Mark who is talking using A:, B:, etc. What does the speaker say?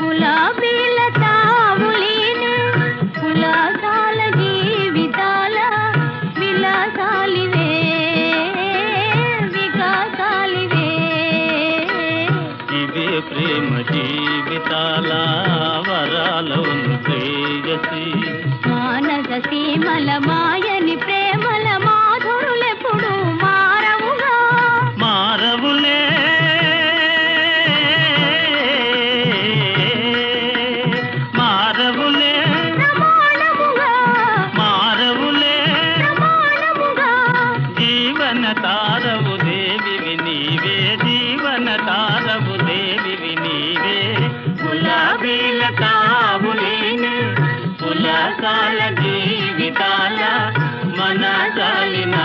A: గులాబీల తావులేని కులాసాల జీవితాల విలాసాలివే వికాసాలివే.
B: ఇవే ప్రేమ జీవితాల వరాలవును శ్రేయసి.
A: మానస సీమల మాయని ప్రేమల మాధురులెప్పుడు మారవుగా
B: మారవులే మారవులే
A: ప్రమాణముగా
B: మారవులే
A: ప్రమాణముగా.
B: జీవన తారవు దేవివి నీవే జీవన తారవు దేవివి నీవే. గులాబీల తావులేని కులకాల జీవితాల మనసాలినా